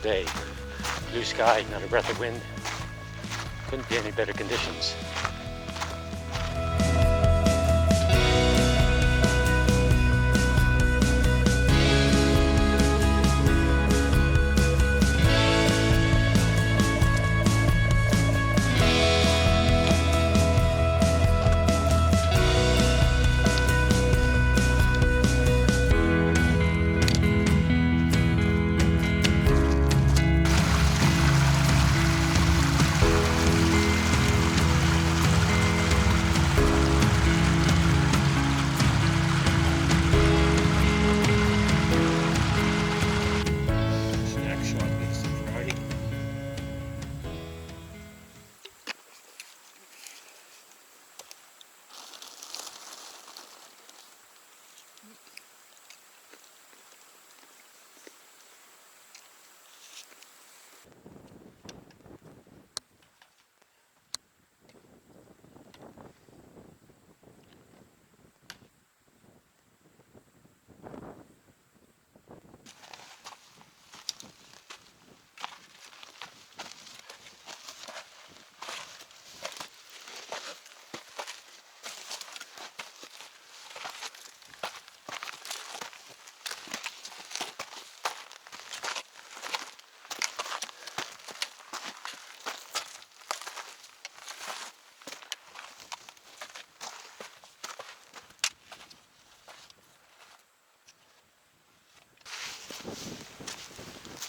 day. Blue sky, not a breath of wind. Couldn't be any better conditions.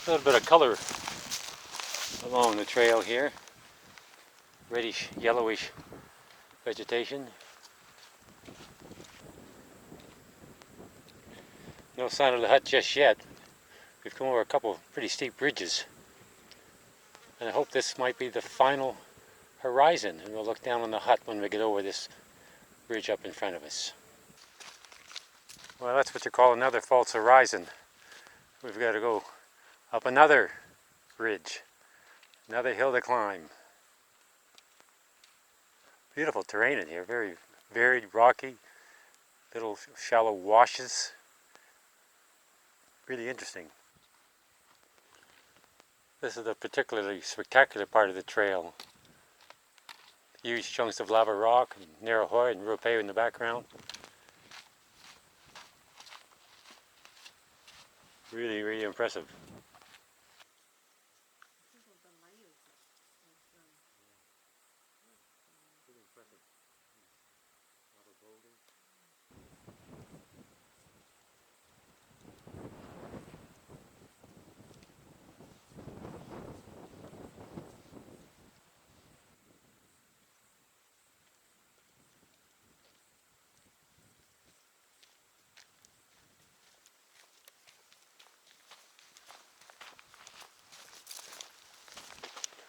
A little bit of color along the trail here. Reddish, yellowish vegetation. No sign of the hut just yet. We've come over a couple of pretty steep ridges. And I hope this might be the final horizon, and we'll look down on the hut when we get over this ridge up in front of us. Well, that's what you call another false horizon. We've got to go up another ridge, another hill to climb. Beautiful terrain in here, very varied, rocky, little shallow washes. Really interesting. This is a particularly spectacular part of the trail. Huge chunks of lava rock, and Nquaruhoe and Ruapehu in the background. Really, really impressive.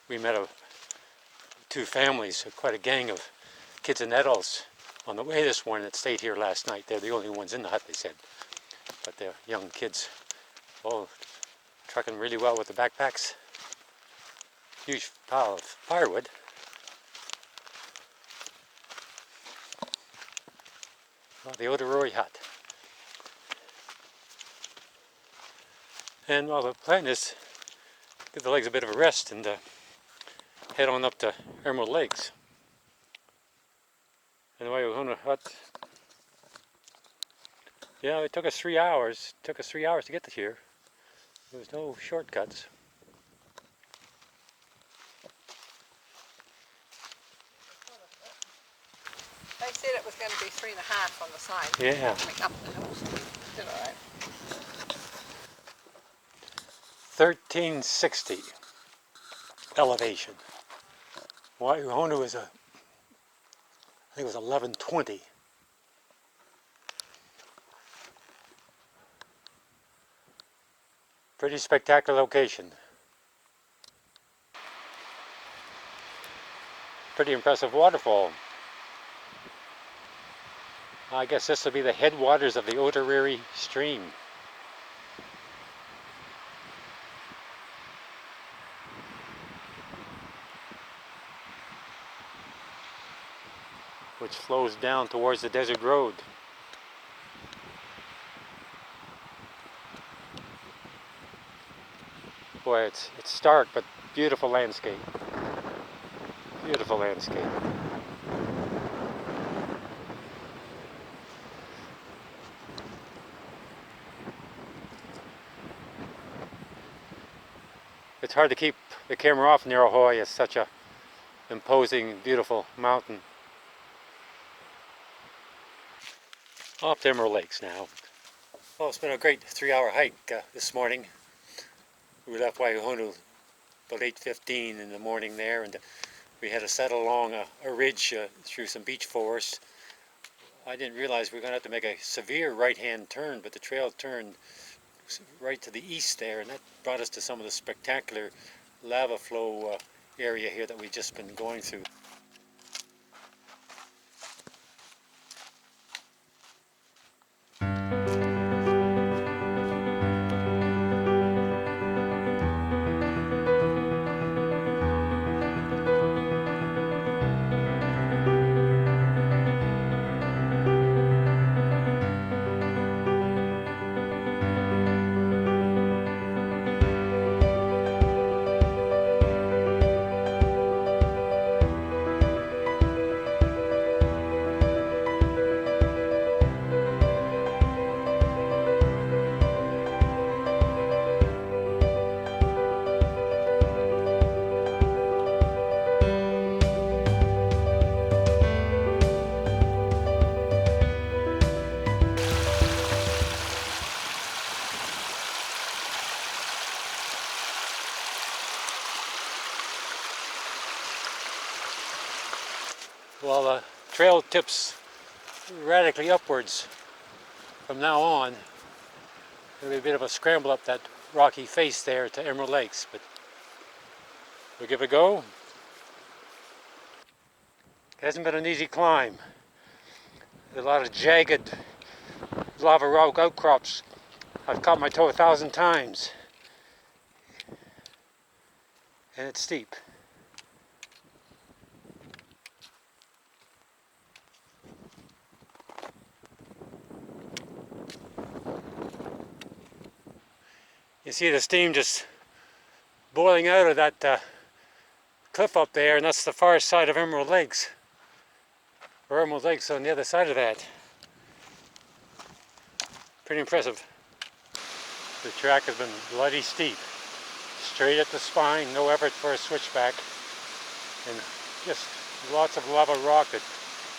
We met two families, quite a gang of kids and adults on the way this morning that stayed here last night. They're the only ones in the hut, they said. But they're young kids, all trucking really well with the backpacks. Huge pile of firewood. Well, the Outerere Hut. And well, the plan is give the legs a bit of a rest and head on up to Emerald Lakes. And the Waihohonu Hut, yeah, it took us 3 hours. It took us 3 hours to get to here. There was no shortcuts. They said it was going to be 3.5 on the side. Yeah. Coming up the hill, so we did all right. 1360 elevation. Waihohonu is I think it was 1120. Pretty spectacular location. Pretty impressive waterfall. I guess this will be the headwaters of the Outerere stream. Which flows down towards the desert road. Boy, it's stark, but beautiful landscape. Beautiful landscape. It's hard to keep the camera off Nquaruhoe. It's such a imposing, beautiful mountain. Off to Emerald Lakes now. Well, it's been a great 3-hour hike this morning. We left Waihohonu about 8:15 in the morning there, and we had to settle along a ridge through some beech forest. I didn't realize we were going to have to make a severe right-hand turn, but the trail turned right to the east there, and that brought us to some of the spectacular lava flow area here that we've just been going through. Well, the trail tips radically upwards from now on. It'll be a bit of a scramble up that rocky face there to Emerald Lakes, but we'll give it a go. It hasn't been an easy climb. There's a lot of jagged lava rock outcrops. I've caught my toe 1,000 times. And it's steep. You see the steam just boiling out of that cliff up there, and that's the far side of Emerald Lakes. Or Emerald Lakes on the other side of that. Pretty impressive. The track has been bloody steep. Straight at the spine, no effort for a switchback. And just lots of lava rock that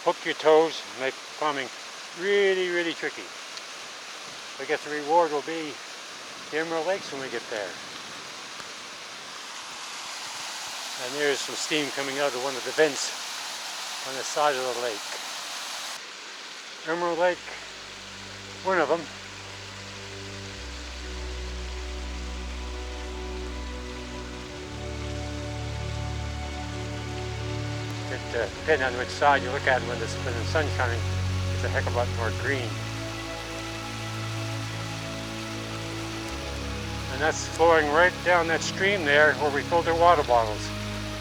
hook your toes and make climbing really, really tricky. I guess the reward will be the Emerald Lakes when we get there. And there's some steam coming out of one of the vents on the side of the lake. Emerald Lake, one of them. Depending on which side you look at when the sun's shining, it's a heck of a lot more green. And that's flowing right down that stream there where we filled our water bottles.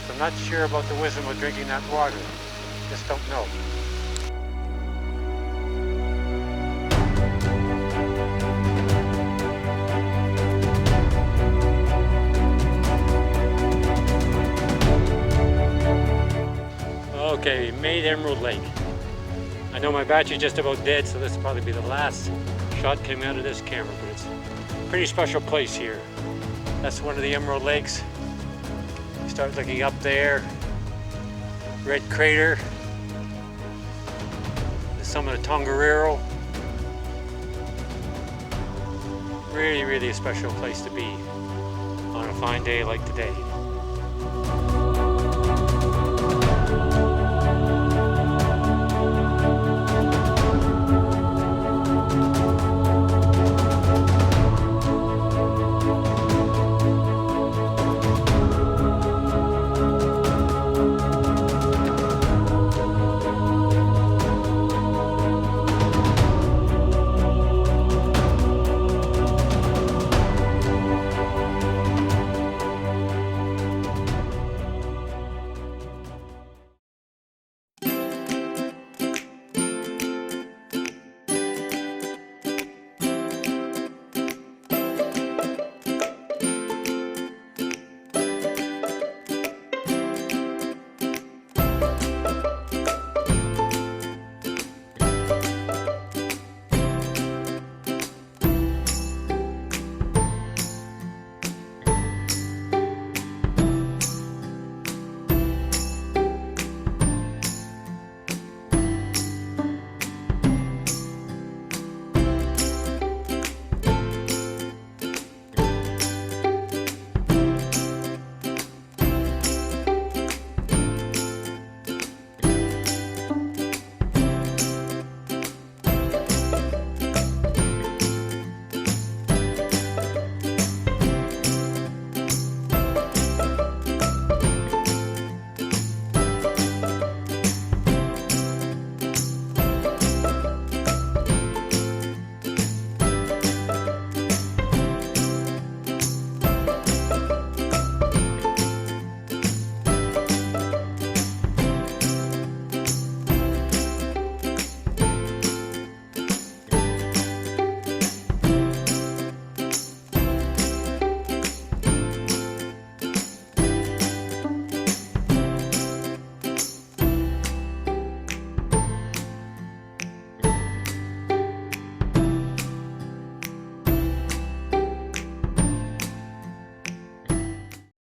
So I'm not sure about the wisdom of drinking that water. Just don't know. Okay, we made Emerald Lake. I know my battery's just about dead, so this will probably be the last shot coming out of this camera, but it's a pretty special place here. That's one of the Emerald Lakes. You start looking up there, red crater, the summit of Tongariro. Really, really a special place to be on a fine day like today.